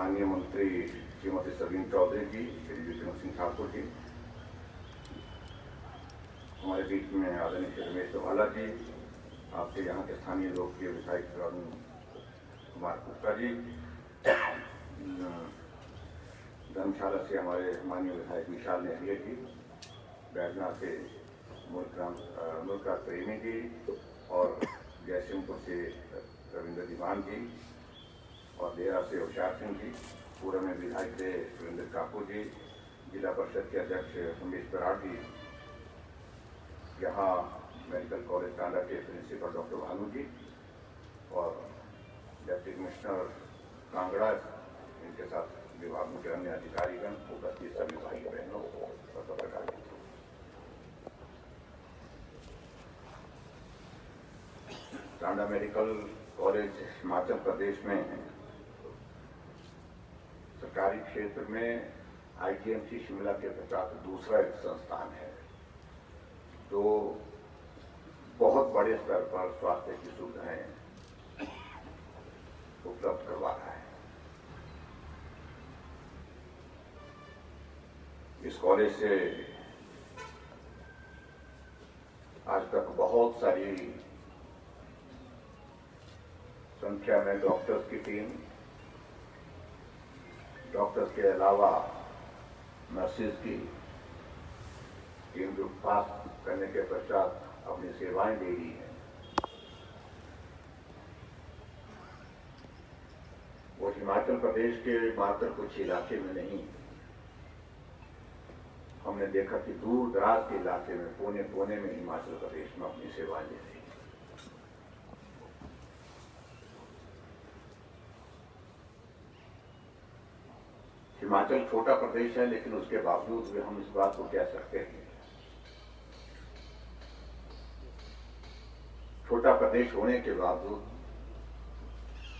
माननीय मंत्री श्रीमती सरवीन चौधरी जी, श्री विक्रम सिंह ठाकुर जी, हमारे बीच में आदरणीय श्री रमेश चौहाला जी, आपके यहाँ के स्थानीय लोकप्रिय विधायक अरुण कुमार गुप्ता जी, धर्मशाला से हमारे माननीय विधायक विशाल नेहरिया जी, बैजना से मुल्कराज प्रेमी जी और जयसिंहपुर से रविंद्र दीवान जी और देहरा से होशियार सिंह जी, पूर्व में विधायक थे सुरेंद्र काकू जी, जिला परिषद के अध्यक्ष रमेश बराड़ जी, यहाँ मेडिकल कॉलेज टांडा के प्रिंसिपल डॉक्टर भानु जी और डिप्टी कमिश्नर कांगड़ा, इनके साथ विभागों के अन्य अधिकारीगण, उपस्थित सभी भाई बहनों और पत्रकार। टांडा मेडिकल कॉलेज हिमाचल प्रदेश में सरकारी क्षेत्र में आईजीएमसी शिमला के पश्चात दूसरा एक संस्थान है जो बहुत बड़े स्तर पर स्वास्थ्य की सुविधाएं उपलब्ध करवा रहा है। इस कॉलेज से आज तक बहुत सारी संख्या में डॉक्टर्स की टीम, डॉक्टर्स के अलावा नर्सेज की टीम जो पास करने के पश्चात अपनी सेवाएं दे रही है, वो हिमाचल प्रदेश के मात्र कुछ इलाके में नहीं, हमने देखा कि दूर दराज के इलाके में कोने कोने में हिमाचल प्रदेश में अपनी सेवाएं दे रही है। हिमाचल छोटा प्रदेश है, लेकिन उसके बावजूद भी हम इस बात को कह सकते हैं, छोटा प्रदेश होने के बावजूद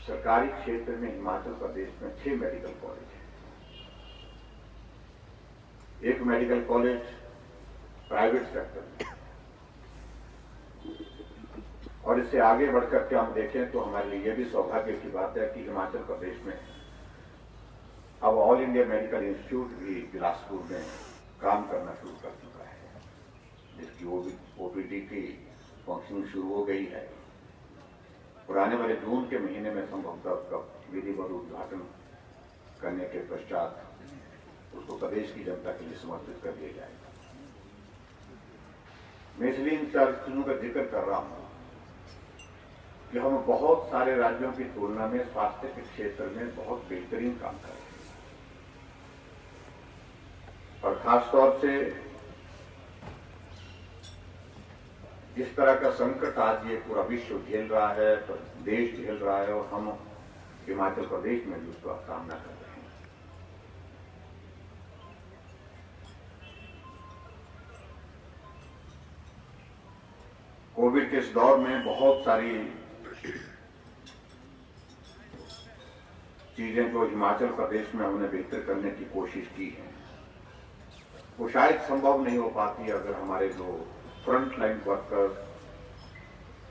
सरकारी क्षेत्र में हिमाचल प्रदेश में 6 मेडिकल कॉलेज हैं। एक मेडिकल कॉलेज प्राइवेट सेक्टर में, और इससे आगे बढ़कर के हम देखें तो हमारे लिए यह भी सौभाग्य की बात है कि हिमाचल प्रदेश में अब ऑल इंडिया मेडिकल इंस्टीट्यूट भी बिलासपुर में काम करना शुरू कर चुका है, जिसकी ओपीडी की फंक्शनिंग शुरू हो गई है और आने वाले जून के महीने में संभवतः उसका विधिवत उद्घाटन करने के पश्चात उसको प्रदेश की जनता के लिए समर्पित कर दिया जाएगा। मैं इसलिए इन चार चीजों का जिक्र कर रहा हूं कि हम बहुत सारे राज्यों की तुलना में स्वास्थ्य के क्षेत्र में बहुत बेहतरीन काम कर रहे हैं, और खासतौर से जिस तरह का संकट आज ये पूरा विश्व झेल रहा है, तो देश झेल रहा है, और हम हिमाचल प्रदेश में भी उसका सामना कर रहे हैं। कोविड के इस दौर में बहुत सारी चीजें जो हिमाचल प्रदेश में हमने बेहतर करने की कोशिश की है, वो शायद संभव नहीं हो पाती अगर हमारे जो फ्रंट लाइन वर्कर्स,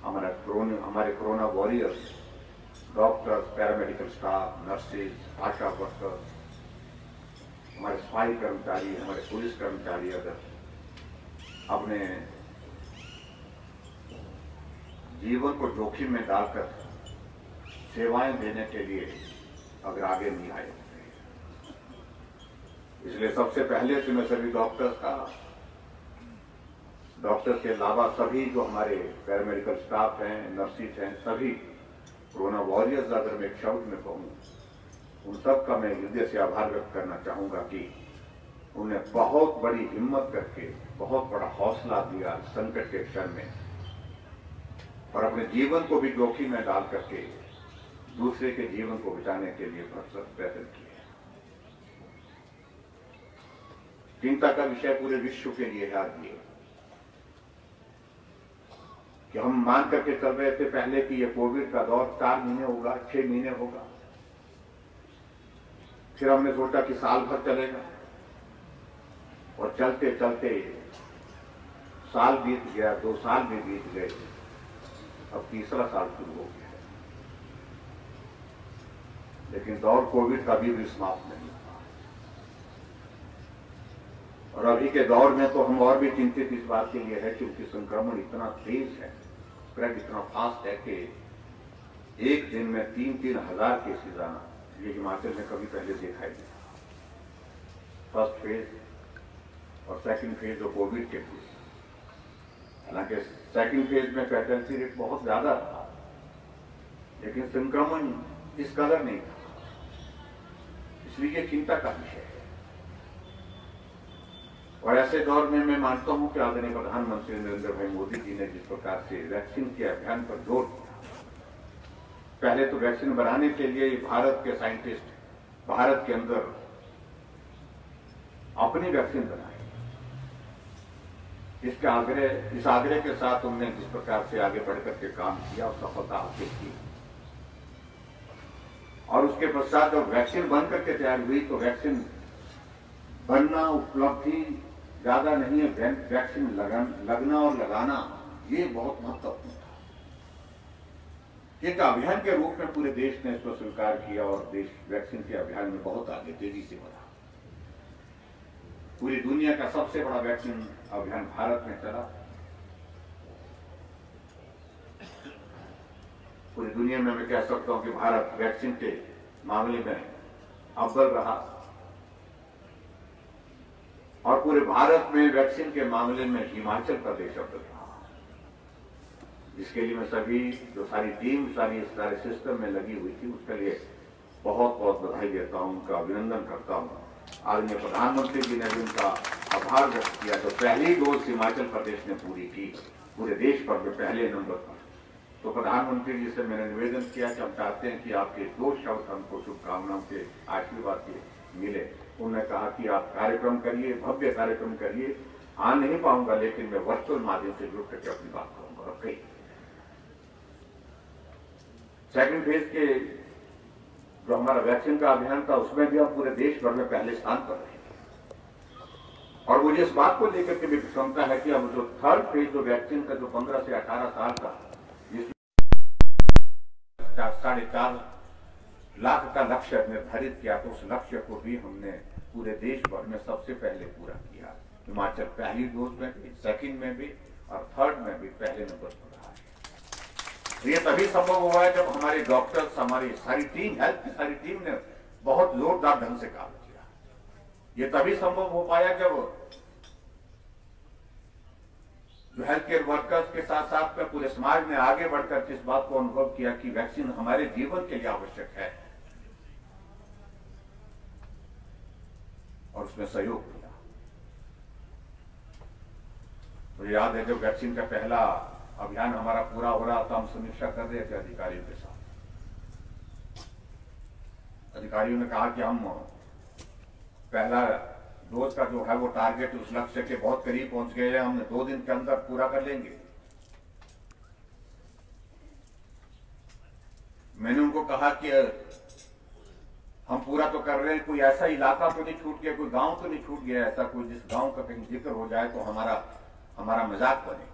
हमारे corona warriors, doctors, paramedical staff, nurses, ASHA workers, हमारे सफाई कर्मचारी, हमारे पुलिस कर्मचारी अगर अपने जीवन को जोखिम में डालकर सेवाएं देने के लिए अगर आगे नहीं आए। इसलिए सबसे पहले तो मैं सभी डॉक्टर्स के अलावा सभी जो हमारे पैरामेडिकल स्टाफ हैं, नर्सिस हैं, सभी कोरोना वॉरियर्स अगर मैं एक शब्द में कहूं, उन सब का मैं हृदय से आभार व्यक्त करना चाहूंगा कि उन्हें बहुत बड़ी हिम्मत करके बहुत बड़ा हौसला दिया संकट के क्षण में, और अपने जीवन को भी जोखिम में डाल करके दूसरे के जीवन को बचाने के लिए भरसक प्रयत्न किए। चिंता का विषय पूरे विश्व के लिए है आज ये कि हम मान करके चल रहे थे पहले कि ये कोविड का दौर 4 महीने होगा, 6 महीने होगा, फिर हमने सोचा कि साल भर चलेगा, और चलते चलते साल बीत गया, 2 साल भी बीत गए, अब तीसरा साल शुरू हो गया। लेकिन दौर कोविड का भी समाप्त नहीं हुआ। और अभी के दौर में तो हम और भी चिंतित इस बात के लिए है क्योंकि संक्रमण इतना तेज है, स्प्रेड इतना फास्ट है कि एक दिन में 3-3 हजार केसेज आना ये हिमाचल में कभी पहले देखा ही नहीं। फर्स्ट फेज और सेकंड फेज जो कोविड के थे, हालांकि सेकंड फेज में फैटेलिटी रेट बहुत ज्यादा था, लेकिन संक्रमण इस कदर नहीं था, इसलिए चिंता का विषय है। और ऐसे दौर में मैं मानता हूं कि आदरणीय प्रधानमंत्री नरेंद्र भाई मोदी जी ने जिस प्रकार से वैक्सीन के अभियान पर जोर दिया, पहले तो वैक्सीन बनाने के लिए भारत के साइंटिस्ट भारत के अंदर अपनी वैक्सीन बनाए, इस आग्रह के साथ उन्होंने जिस प्रकार से आगे बढ़कर के काम किया और सफलता हासिल की। और उसके पश्चात जब वैक्सीन बन करके तैयार हुई तो वैक्सीन बनना उपलब्धि ज्यादा नहीं है, वैक्सीन लगना और लगाना ये बहुत महत्वपूर्ण था। एक अभियान के रूप में पूरे देश ने इसको स्वीकार किया और देश वैक्सीन के अभियान में बहुत आगे तेजी से बढ़ा। पूरी दुनिया का सबसे बड़ा वैक्सीन अभियान भारत में चला। पूरी दुनिया में मैं कह सकता हूं कि भारत वैक्सीन के मामले में अव्वल रहा और पूरे भारत में वैक्सीन के मामले में हिमाचल प्रदेश अव्वल रहा, जिसके लिए मैं सभी जो सारी टीम सारे सिस्टम में लगी हुई थी उसके लिए बहुत बहुत बधाई देता हूं, उनका अभिनंदन करता हूं। आदरणीय प्रधानमंत्री जी ने भी उनका आभार व्यक्त किया। तो पहली डोज हिमाचल प्रदेश ने पूरी की पूरे देश भर में पहले नंबर पर। तो प्रधानमंत्री जी से मैंने निवेदन किया कि हम चाहते हैं कि आपके 2 शब्द हमको शुभकामनाओं के आशीर्वाद के मिले। उन्होंने कहा कि आप कार्यक्रम करिए, भव्य कार्यक्रम करिए, आ नहीं पाऊंगा लेकिन मैं वर्चुअल माध्यम से जुड़ करके अपनी बात करूंगा। और कई सेकंड फेज के जो हमारा वैक्सीन का अभियान था उसमें भी हम पूरे देश भर में पहले स्थान पर रहे और मुझे इस बात को लेकर के भी प्रसन्नता है कि अब जो थर्ड फेज जो वैक्सीन का जो 15 से 18 साल का जिसमें 4.5 लाख का लक्ष्य निर्धारित किया तो उस लक्ष्य को भी हमने पूरे देश भर में सबसे पहले पूरा किया। हिमाचल पहली डोज में भी, सेकंड में भी और थर्ड में भी पहले नंबर पर रहा है। ये तभी संभव हुआ है जब हमारे डॉक्टर्स, हमारी सारी टीम, हेल्थ की सारी टीम ने बहुत जोरदार ढंग से काम किया। ये तभी संभव हो पाया जब जो हेल्थ केयर वर्कर्स के साथ साथ में पूरे समाज ने आगे बढ़कर इस बात को अनुभव किया कि वैक्सीन हमारे जीवन के लिए आवश्यक है और उसमें सहयोग किया। तो याद है जब वैक्सीन का पहला अभियान हमारा पूरा हो रहा था, हम समीक्षा कर रहे थे अधिकारियों के साथ। अधिकारियों ने कहा कि हम पहला डोज का जो है वो टारगेट उस लक्ष्य के बहुत करीब पहुंच गए हैं, हमने 2 दिन के अंदर पूरा कर लेंगे। मैंने उनको कहा कि हम पूरा तो कर रहे हैं, कोई ऐसा इलाका तो नहीं छूट गया, कोई गांव तो नहीं छूट गया ऐसा कोई जिस गांव का कहीं जिक्र हो जाए तो हमारा मजाक बनेगा।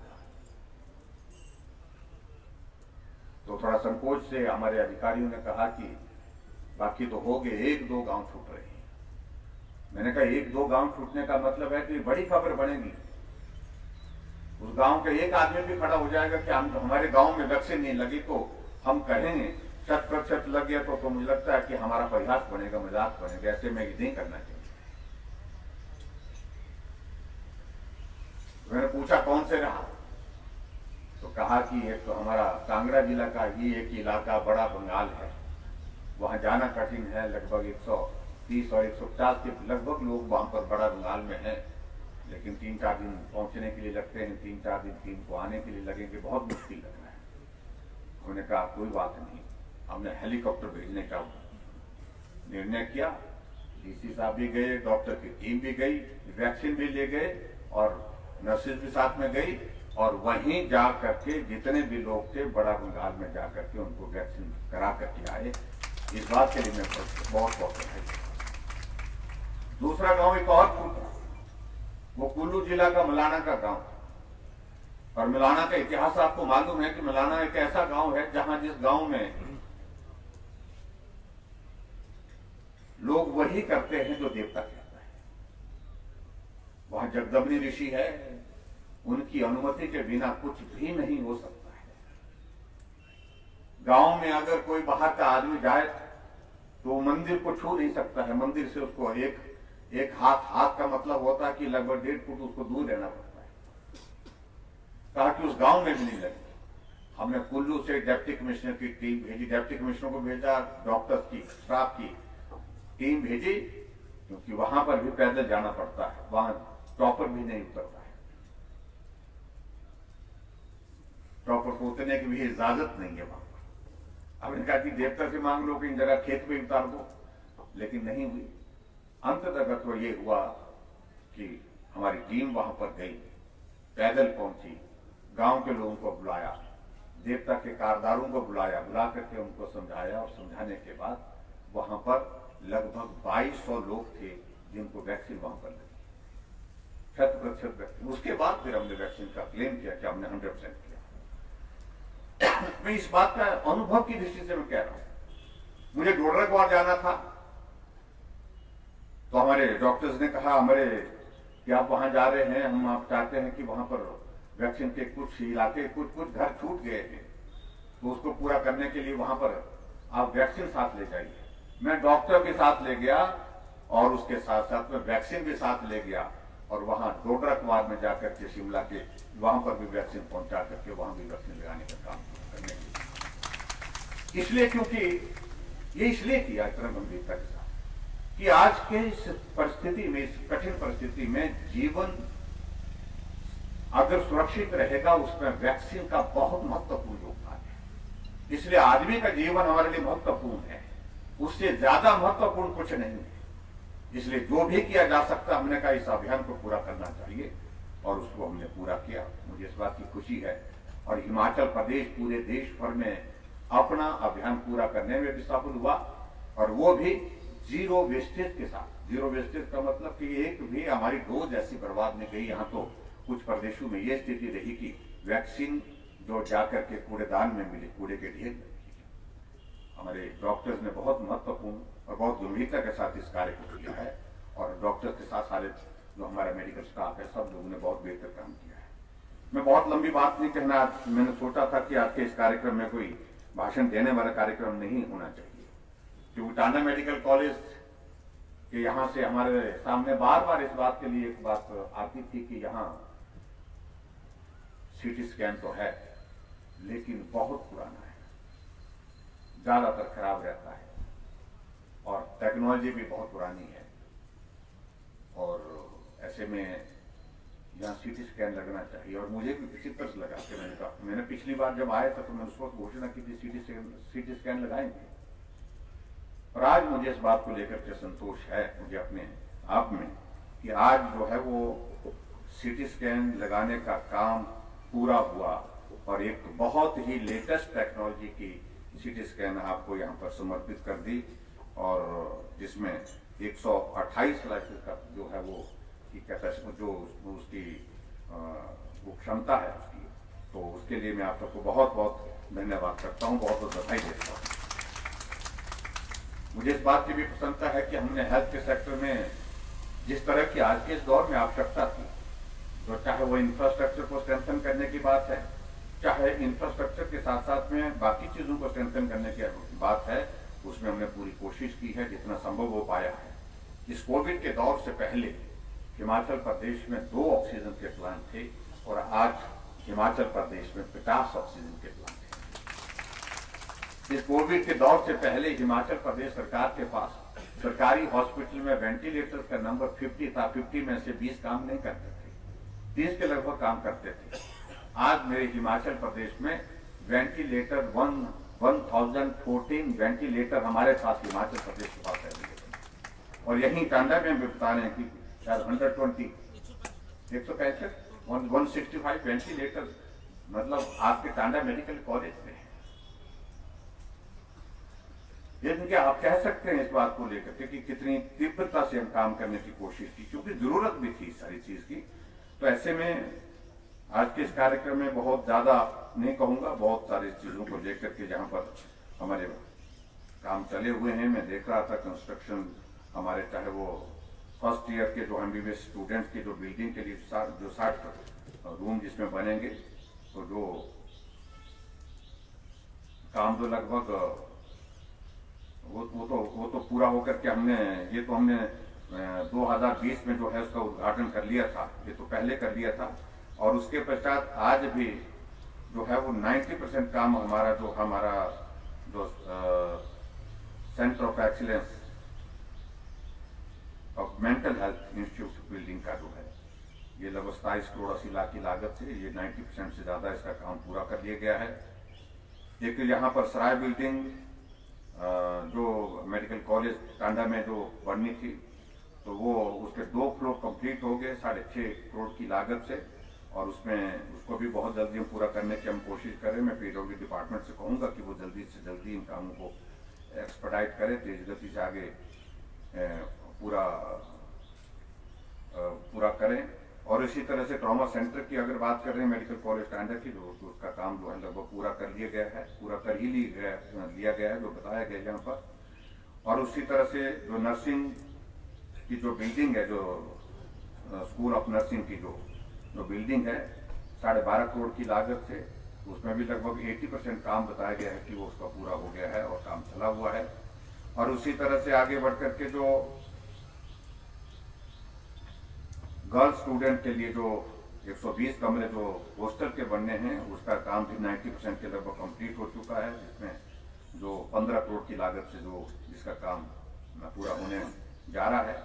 तो थोड़ा संकोच से हमारे अधिकारियों ने कहा कि बाकी तो हो गए, 1-2 गांव छूट रहे हैं। मैंने कहा 1-2 गांव छूटने का मतलब है कि बड़ी खबर बनेगी। उस गांव के एक आदमी भी खड़ा हो जाएगा कि हमारे गांव में वैक्सीन नहीं लगी तो हम कहेंगे 100% लग गया तो मुझे लगता है कि हमारा परिहास बनेगा, मजाक बनेगा। ऐसे में नहीं करना चाहिए। मैंने पूछा कौन से रहा, तो कहा कि एक तो हमारा कांगड़ा जिला का ही एक इलाका बड़ा बंगाल है, वहां जाना कठिन है। लगभग 130 और 150 के लगभग लोग वहां पर बड़ा बंगाल में हैं, लेकिन 3-4 दिन पहुंचने के लिए लगते हैं, 3-4 दिन टीम को आने के लिए लगेंगे, बहुत मुश्किल लग रहा है। उन्होंने कहा कोई बात नहीं, हमने हेलीकॉप्टर भेजने का निर्णय किया। डीसी साहब भी गए, डॉक्टर की टीम भी गई, वैक्सीन भी ले गए और नर्सेज भी साथ में गई और वहीं जा करके जितने भी लोग थे बड़ा बंगाल में जा करके उनको वैक्सीन करा करके आए। इस बात के लिए मैं बहुत बहुत बधाई। दूसरा गांव एक और छूटा, वो कुल्लू जिला का मलाना का गांव। और मलाना का इतिहास आपको मालूम है कि मलाना एक ऐसा गांव है जहां जिस गांव में वही करते हैं जो देवता कहता है। वहां जगदम्बनी ऋषि है, उनकी अनुमति के बिना कुछ भी नहीं हो सकता है। गांव में अगर कोई बाहर का आदमी जाए तो मंदिर को छू नहीं सकता है। मंदिर से उसको एक हाथ का मतलब होता है कि लगभग 1.5 फुट उसको दूर रहना पड़ता है, ताकि उस गांव में भी नहीं लगे। हमने कुल्लू से डिप्टी कमिश्नर की टीम भेजी, डिप्टी कमिश्नर को भेजा, डॉक्टर्स की स्टाफ की टीम भेजी, क्योंकि वहां पर भी पैदल जाना पड़ता है, वहां टॉपर भी नहीं उतरता है, टॉपर को उतरने की भी इजाजत नहीं है वहां पर। हमने कहा कि देवता से मांग लो कि इन जगह खेत में उतार दो, लेकिन नहीं हुई। अंततः तो ये हुआ कि हमारी टीम वहां पर गई, पैदल पहुंची, गांव के लोगों को बुलाया, देवता के कारदारों को बुलाया, बुला करके उनको समझाया, और समझाने के बाद वहां पर लगभग 2200 लोग थे जिनको वैक्सीन वहां पर लगी, 100% वैक्सीन। उसके बाद फिर हमने वैक्सीन का क्लेम किया कि हमने 100% किया। मैं इस बात का अनुभव की दृष्टि से मैं कह रहा हूं। मुझे डोडरा जाना था, तो हमारे डॉक्टर्स ने कहा हमारे कि आप वहां जा रहे हैं, हम आप चाहते हैं कि वहां पर वैक्सीन के कुछ इलाके, कुछ घर छूट गए थे, तो उसको पूरा करने के लिए वहां पर आप वैक्सीन साथ ले जाइए। मैं डॉक्टर के साथ ले गया और उसके साथ साथ में वैक्सीन भी साथ ले गया, और वहां डोडरा कुमार में जाकर के शिमला के वहां पर भी वैक्सीन पहुंचा करके वहां भी वैक्सीन लगाने का काम करने के लिए। इसलिए क्योंकि ये इसलिए किया इतना गंभीरता के साथ कि आज के इस परिस्थिति में, इस कठिन परिस्थिति में जीवन अगर सुरक्षित रहेगा, उसमें वैक्सीन का बहुत महत्वपूर्ण योगदान है। इसलिए आदमी का जीवन हमारे लिए महत्वपूर्ण है, उससे ज्यादा महत्वपूर्ण कुछ नहीं है। इसलिए जो भी किया जा सकता, हमने कहा इस अभियान को पूरा करना चाहिए, और उसको हमने पूरा किया। मुझे इस बात की खुशी है, और हिमाचल प्रदेश पूरे देश भर में अपना अभियान पूरा करने में भी सफल हुआ, और वो भी जीरो वेस्टेज के साथ। जीरो वेस्टेज का मतलब कि एक भी हमारी डोज ऐसी बर्बाद नहीं गई। यहाँ तो कुछ प्रदेशों में यह स्थिति रही कि वैक्सीन जो जाकर के कूड़ेदान में मिली, कूड़े के ढेर में। हमारे डॉक्टर्स ने बहुत महत्वपूर्ण और बहुत गंभीरता के साथ इस कार्य को किया है, और डॉक्टर्स के साथ सारे जो हमारा मेडिकल स्टाफ है, सब लोगों ने बहुत बेहतर काम किया है। मैं बहुत लंबी बात नहीं कहना, मैंने सोचा था कि आज के इस कार्यक्रम में कोई भाषण देने वाला कार्यक्रम नहीं होना चाहिए, क्योंकि टांडा मेडिकल कॉलेज के यहाँ से हमारे सामने बार बार इस बात के लिए एक बात आती थी कि यहाँ सीटी स्कैन तो है, लेकिन बहुत पुराना है, ज्यादातर खराब रहता है, और टेक्नोलॉजी भी बहुत पुरानी है, और ऐसे में यहाँ सीटी स्कैन लगना चाहिए। और मुझे भी किसी तरह से लगा कि मैंने पिछली बार जब आया था तो मैंने उस वक्त घोषणा की थी सीटी स्कैन लगाएंगे, और आज मुझे इस बात को लेकर के संतोष है मुझे अपने आप में कि आज जो है वो सीटी स्कैन लगाने का काम पूरा हुआ, और एक बहुत ही लेटेस्ट टेक्नोलॉजी की सीटी स्कैन आपको यहाँ पर समर्पित कर दी, और जिसमें 128 लाख का जो है वो जो उसकी वो क्षमता है उसकी, तो उसके लिए मैं आप सबको बहुत बहुत धन्यवाद करता हूँ, बहुत बहुत बधाई देता हूँ। मुझे इस बात की भी प्रसन्नता है कि हमने हेल्थ के सेक्टर में जिस तरह की आज के इस दौर में आवश्यकता थी, तो चाहे वो इंफ्रास्ट्रक्चर को स्ट्रेंथन करने की बात है, चाहे इंफ्रास्ट्रक्चर के साथ साथ में बाकी चीजों को स्ट्रेंथन करने की बात है, उसमें हमने पूरी कोशिश की है जितना संभव हो पाया है। इस कोविड के दौर से पहले हिमाचल प्रदेश में 2 ऑक्सीजन के प्लांट थे, और आज हिमाचल प्रदेश में 50 ऑक्सीजन के प्लांट हैं। इस कोविड के दौर से पहले हिमाचल प्रदेश सरकार के पास सरकारी हॉस्पिटल में वेंटिलेटर का नंबर 50 था, 50 में से 20 काम नहीं करते थे, 30 के लगभग काम करते थे। आज मेरे हिमाचल प्रदेश में वेंटिलेटर 1014 वेंटिलेटर हमारे पास हिमाचल प्रदेश के पास है, और यहीं टांडा में भी बता रहे हैं कि शायद 165 वेंटिलेटर मतलब आपके टांडा मेडिकल कॉलेज में है। लेकिन क्या आप कह सकते हैं इस बात को लेकर कि कितनी तीव्रता से हम काम करने की कोशिश की, क्योंकि जरूरत भी थी सारी चीज की। तो ऐसे में आज के इस कार्यक्रम में बहुत ज्यादा नहीं कहूंगा, बहुत सारी चीजों को लेकर के जहां पर हमारे काम चले हुए हैं, मैं देख रहा था कंस्ट्रक्शन हमारे चाहे वो फर्स्ट ईयर के जो MBBS स्टूडेंट्स की जो बिल्डिंग के लिए जो 60 रूम जिसमें बनेंगे, तो जो काम तो लगभग वो तो पूरा होकर के हमने 2020 में जो है उसका उद्घाटन कर लिया था, ये तो पहले कर लिया था। और उसके पश्चात आज भी जो है वो 90% काम हमारा जो centre of excellence of mental health institute building का जो है ये लगभग 27 करोड़ 80 लाख की लागत से ये 90% से ज्यादा इसका काम पूरा कर लिया गया है। एक यहाँ पर सराय बिल्डिंग जो मेडिकल कॉलेज टांडा में जो बननी थी, तो वो उसके 2 फ्लोर कंप्लीट हो गए 6.5 करोड़ की लागत से, और उसको भी बहुत जल्दी हम पूरा करने की हम कोशिश करें। मैं PWD डिपार्टमेंट से कहूँगा कि वो जल्दी से जल्दी इन कामों को एक्सपर्टाइट करें, तेज गति से आगे पूरा करें। और इसी तरह से ट्रॉमा सेंटर की अगर बात कर रहे हैं मेडिकल कॉलेज टांडा की, तो उसका काम जो है लगभग पूरा कर लिया गया है, पूरा कर ही लिया गया है जो बताया गया यहाँ पर। और उसी तरह से जो नर्सिंग की जो बिल्डिंग है, जो स्कूल ऑफ नर्सिंग की जो बिल्डिंग है 12.5 करोड़ की लागत से, उसमें भी लगभग 80% काम बताया गया है कि वो उसका पूरा हो गया है और काम चला हुआ है। और उसी तरह से आगे बढ़कर के जो गर्ल्स स्टूडेंट के लिए जो 120 कमरे जो हॉस्टल के बनने हैं, उसका काम भी 90% के लगभग कंप्लीट हो चुका है, जिसमें जो 15 करोड़ की लागत से जिसका काम पूरा होने जा रहा है।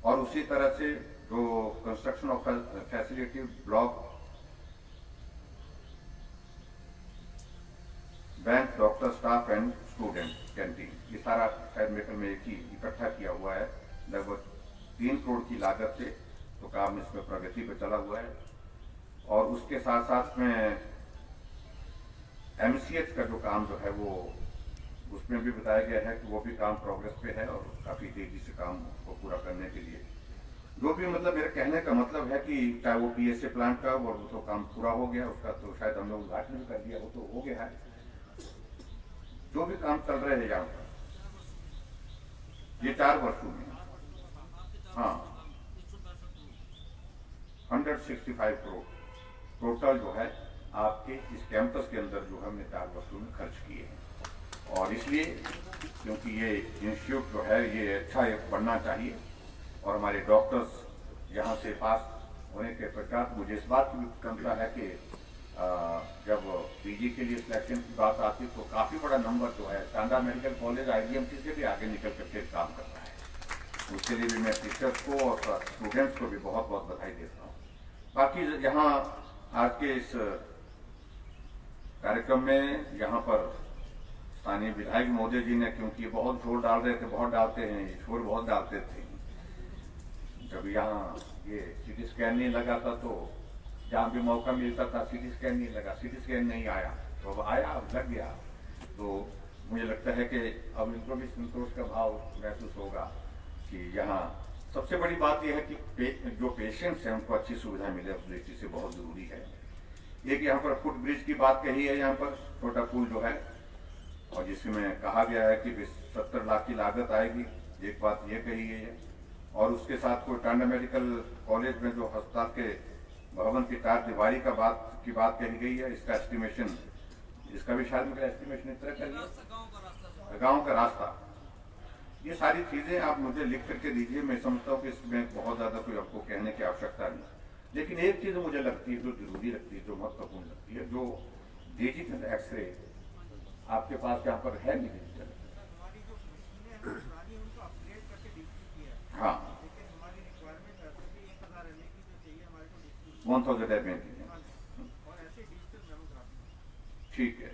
और उसी तरह से जो construction of facility block, bank, doctor, staff and student canteen, ये सारा शायद मेटल में एक ही इकट्ठा किया हुआ है लगभग 3 करोड़ की लागत से, तो काम इसमें प्रगति पे चला हुआ है। और उसके साथ साथ में MCH का जो काम जो है वो उसमें भी बताया गया है कि वो भी काम प्रोग्रेस पे है और काफी तेजी से काम को पूरा करने के लिए जो भी मतलब मेरे कहने का मतलब है कि चाहे वो PSA प्लांट का वो तो काम पूरा हो गया, उसका तो शायद हमने उद्घाटन भी कर दिया, वो तो हो गया है। जो भी काम चल रहे हैं यहाँ पर ये 4 वर्षों में, हाँ 165 करोड़ टोटल जो है आपके इस कैंपस के अंदर जो हमने 4 वर्षों में खर्च किए हैं। और इसलिए क्योंकि ये इंस्टीट्यूट जो है ये अच्छा बनना चाहिए, और हमारे डॉक्टर्स यहाँ से पास होने के पश्चात मुझे इस बात की भी प्रसन्नता है कि जब PG के लिए सिलेक्शन की बात आती तो काफी बड़ा नंबर जो है टांडा मेडिकल कॉलेज IDMC से भी आगे निकल करके काम करता है। उसके लिए भी मैं टीचर्स को और स्टूडेंट्स को भी बहुत बहुत बधाई देता हूँ। बाकी यहाँ आज के इस कार्यक्रम में यहाँ पर स्थानीय विधायक महोदय जी ने, क्योंकि बहुत जोर डाल रहे थे, बहुत डालते हैं, शोर बहुत डालते थे, जब यहाँ ये CT स्कैन नहीं लगा था तो जहाँ भी मौका मिलता था CT स्कैन नहीं लगा, CT स्कैन नहीं आया, तो अब आया, अब लग गया। तो मुझे लगता है कि अब इनको भी संतोष का भाव महसूस होगा कि यहाँ सबसे बड़ी बात यह है कि जो पेशेंट्स हैं उनको अच्छी सुविधा मिले, उस दृष्टि से बहुत जरूरी है। एक यहाँ पर फुट ब्रिज की बात कही है, यहाँ पर छोटा पुल जो है, और जिसमें कहा गया है कि 70 लाख की लागत आएगी, एक बात ये कही गई है। और उसके साथ कोई टांडा मेडिकल कॉलेज में जो अस्पताल के भवन की 4 दीवारी की बात कही गई है, इसका एस्टिमेशन, इसका भी शायद मेरा एस्टिमेशन इस तरह का गाँव का रास्ता, ये सारी चीजें आप मुझे लिख करके दीजिए। मैं समझता हूँ कि इसमें बहुत ज्यादा कोई आपको कहने की आवश्यकता नहीं, लेकिन एक चीज मुझे लगती है जो जरूरी लगती है, जो महत्वपूर्ण लगती है, जो डिजिटल एक्सरे आपके पास यहाँ पर है नहीं डिजिटल, हाँ 1000 एमएम की, ठीक है।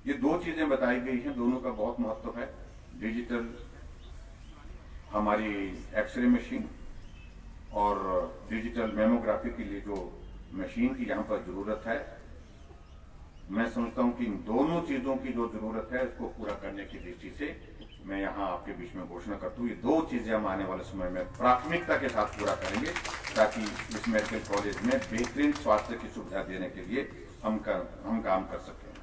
ये 2 चीजें बताई गई हैं, दोनों का बहुत महत्व है। डिजिटल हमारी एक्सरे मशीन और डिजिटल मेमोग्राफी के लिए जो मशीन की यहाँ पर जरूरत है, मैं समझता हूँ कि इन दोनों चीजों की जो जरूरत है उसको पूरा करने की दृष्टि से मैं यहाँ आपके बीच में घोषणा करता हूँ, ये 2 चीजें हम आने वाले समय में प्राथमिकता के साथ पूरा करेंगे, ताकि इस मेडिकल कॉलेज में बेहतरीन स्वास्थ्य की सुविधा देने के लिए हम काम कर सकें।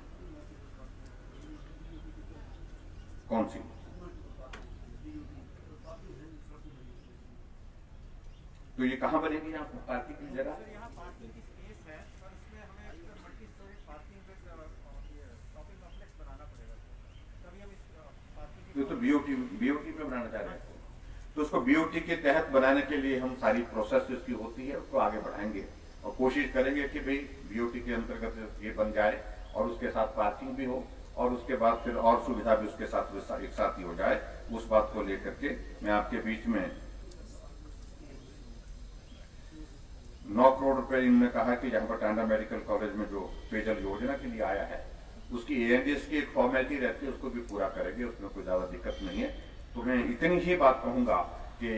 कौन सी? तो ये कहाँ बनेगी यहाँ पार्किंग की जगह? तो बीओटी में बनाना चाह रहे हैं, तो उसको बीओटी के तहत बनाने के लिए हम सारी प्रोसेस इसकी होती है उसको आगे बढ़ाएंगे और कोशिश करेंगे कि भाई बीओटी के अंतर्गत ये बन जाए और उसके साथ पार्किंग भी हो और उसके बाद फिर और सुविधा भी उसके साथ एक साथ ही हो जाए। उस बात को लेकर के मैं आपके बीच में 9 करोड़ रुपए इन्होंने कहा कि यहाँ पर टांडा मेडिकल कॉलेज में जो पेयजल योजना के लिए आया है उसकी एएनडीएस की एक फॉर्मेलिटी रहती है, उसको भी पूरा करेंगे, उसमें कोई ज्यादा दिक्कत नहीं है। तो मैं इतनी ही बात कहूंगा कि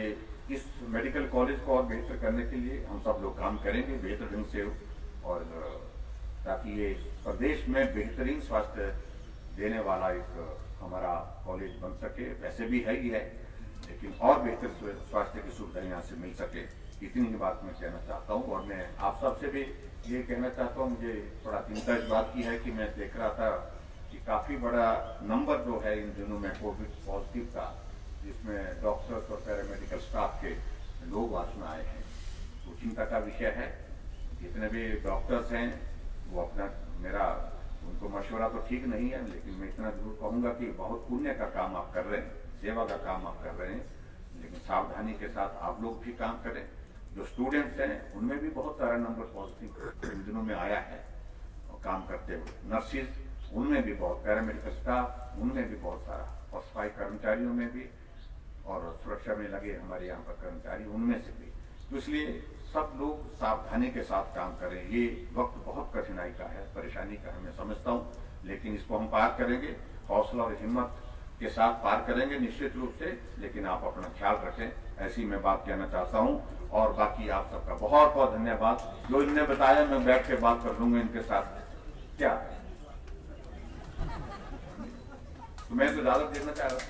इस मेडिकल कॉलेज को और बेहतर करने के लिए हम सब लोग काम करेंगे बेहतर ढंग से, और ताकि ये प्रदेश में बेहतरीन स्वास्थ्य देने वाला एक हमारा कॉलेज बन सके। वैसे भी है ही है, लेकिन और बेहतर स्वास्थ्य की सुविधाएं यहाँ से मिल सके, इतनी ही बात मैं कहना चाहता हूँ। और मैं आप सबसे भी ये कहना चाहता हूँ, मुझे थोड़ा चिंता इस बात की है कि मैं देख रहा था कि काफी बड़ा नंबर जो है इन दिनों में कोविड पॉजिटिव का, जिसमें डॉक्टर्स और पैरामेडिकल स्टाफ के लोग वास में आए हैं, तो चिंता का विषय है। जितने भी डॉक्टर्स हैं वो अपना, मेरा उनको मशवरा तो ठीक नहीं है, लेकिन मैं इतना जरूर कहूंगा कि बहुत पुण्य का काम आप कर रहे हैं, सेवा का काम आप कर रहे हैं, लेकिन सावधानी के साथ आप लोग भी काम करें। जो स्टूडेंट्स हैं उनमें भी बहुत सारा नंबर पॉजिटिव इन दिनों में आया है और काम करते हुए, नर्सिस उनमें भी बहुत, पैरामेडिकल स्टाफ उनमें भी बहुत सारा, और सफाई कर्मचारियों में भी, और सुरक्षा में लगे हमारे यहाँ पर कर्मचारी उनमें से भी। तो इसलिए सब लोग सावधानी के साथ काम करें। ये वक्त बहुत कठिनाई का है, परेशानी का है, मैं समझता हूँ, लेकिन इसको हम पार करेंगे, हौसला और हिम्मत के साथ पार करेंगे निश्चित रूप से। लेकिन आप अपना ख्याल रखें, ऐसी मैं बात कहना चाहता हूँ। और बाकी आप सबका बहुत बहुत धन्यवाद। जो इन्होंने बताया मैं बैठ के बात कर लूंगा इनके साथ, क्या तो मैं तो ज्यादा देखना चाह रहा हूँ।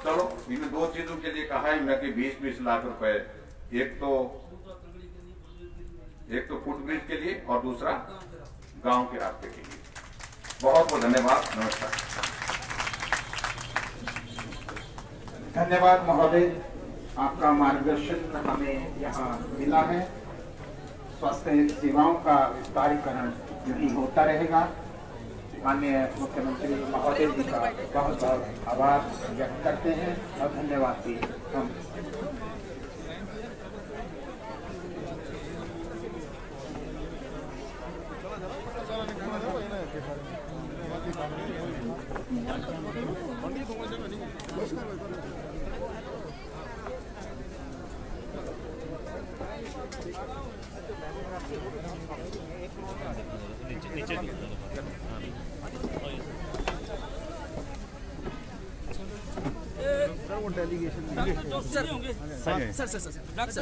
चलो, इन्हें 2 चीजों के लिए कहा है इन्हें कि 20-20 लाख रुपए, एक तो फुटब्रिज के लिए और दूसरा गांव के रास्ते के लिए। बहुत बहुत धन्यवाद, नमस्कार। धन्यवाद महोदय, आपका मार्गदर्शन हमें यहाँ मिला है। स्वास्थ्य सेवाओं का विस्तारीकरण यही होता रहेगा। माननीय मुख्यमंत्री महोदय जी का बहुत बहुत आभार व्यक्त करते हैं और धन्यवाद भी हम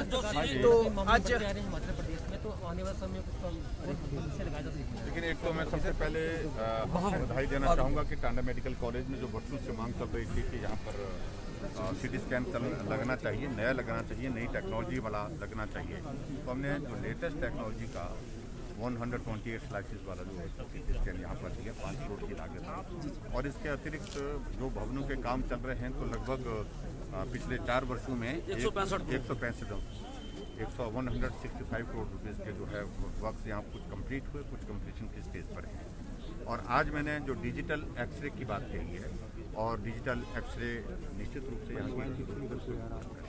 तो आज मध्य प्रदेश में तो आने वाले समय लेकिन एक तो मैं सबसे पहले बधाई देना चाहूँगा कि टांडा मेडिकल कॉलेज में जो वर्षों से मांग चल रही थी कि यहाँ पर सीटी स्कैन लगना चाहिए, नया लगना चाहिए, नई टेक्नोलॉजी वाला लगना चाहिए, तो हमने जो लेटेस्ट टेक्नोलॉजी का 128 स्लाइसिस वाला जो सीटी स्कैन यहाँ पर दिया 5 करोड़ की लागत है। और इसके अतिरिक्त जो भवनों के काम चल रहे हैं तो लगभग पिछले 4 वर्षों में 165 करोड़ रुपीज़ के जो है वर्क यहाँ कुछ कंप्लीट हुए, कुछ कंप्लीशन की स्टेज पर हैं। और आज मैंने जो डिजिटल एक्सरे की बात कही है, और डिजिटल एक्सरे निश्चित रूप से यहाँ की।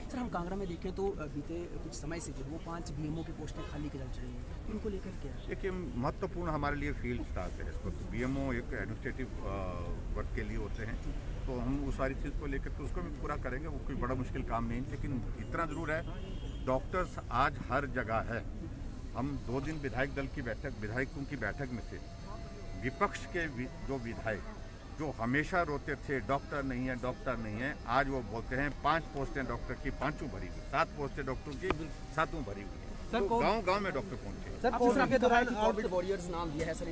सर, हम कांगड़ा में देखें तो बीते कुछ समय से जो वो 5 बीएमओ की पोस्टें खाली की जा रही हैं, उनको लेकर क्या? देखिए, महत्वपूर्ण हमारे लिए फील्ड स्टाफ है। इसको तो बीएमओ एक एडमिनिस्ट्रेटिव वर्क के लिए होते हैं, तो हम उस सारी चीज़ को लेकर के उसको भी पूरा करेंगे। वो कोई बड़ा मुश्किल काम नहीं, लेकिन इतना ज़रूर है, डॉक्टर्स आज हर जगह है। हम 2 दिन विधायकों की बैठक में थे, विपक्ष के जो विधायक जो हमेशा रोते थे डॉक्टर नहीं है, आज वो बोलते हैं 5 पोस्टें डॉक्टर की 5 भरी हुई, 7 पोस्टें डॉक्टर की 7 भरी हुई। तो गांव में डॉक्टर पहुंचे। सर, कोविड के दौरान कोविड वॉरियर्स नाम दिया है सर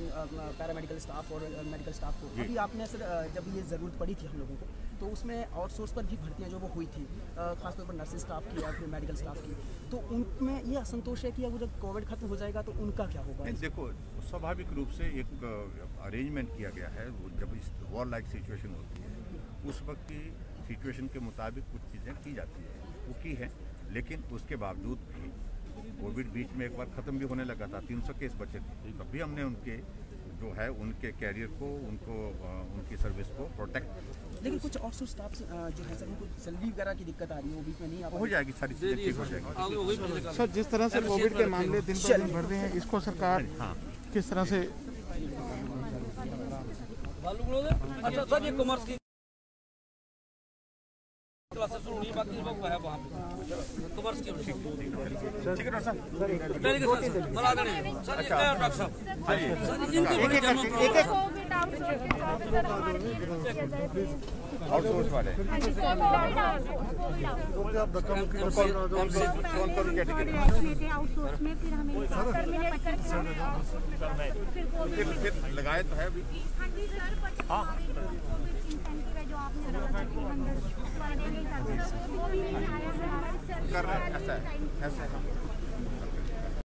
पैरामेडिकल स्टाफ और मेडिकल स्टाफ को। अभी आपने सर जब ये ज़रूरत पड़ी थी हम लोगों को, तो उसमें आउटसोर्स पर भी भर्तियां जो वो हुई थी, खासतौर पर नर्सिंग स्टाफ की या फिर मेडिकल स्टाफ की, तो उनमें ये असंतोष है कि अब जब कोविड खत्म हो जाएगा तो उनका क्या होगा? देखो, स्वाभाविक रूप से एक अरेंजमेंट किया गया है। जब इस वॉर लाइक सिचुएशन होती है, उस वक्त की सिचुएशन के मुताबिक कुछ चीज़ें की जाती है, वो की है। लेकिन उसके बावजूद भी कोविड बीच में एक बार ख़त्म भी होने लगा था, 300 केस बचे थे, तब भी हमने उनके जो है उनके कैरियर को, उनकी सर्विस को प्रोटेक्ट। लेकिन कुछ आउटसोर्स स्टाफ जो है सर, उनको सैलरी वगैरह की दिक्कत आ रही है, वो बीच में नहीं आ हो जाएगी, सारी चीज़ें ठीक हो जाएगी। सर, जिस तरह से कोविड के मामले दिन पर दिन बढ़ रहे हैं, इसको सरकार किस तरह से? अच्छा सर, ये कॉमर्स की क्लासेस शुरू हुई, बाकी लोग है वहाँ पे कॉमर्स की। ठीक है सर, बना देंगे सर। ये क्या डॉक्टर साहब, सर इनके बड़े आउटसोर्स वाले आउटसोर्स में फिर हमें फिर लगाए तो है अभी। हाँ, जो आपने कर रहे हैं, ऐसा है।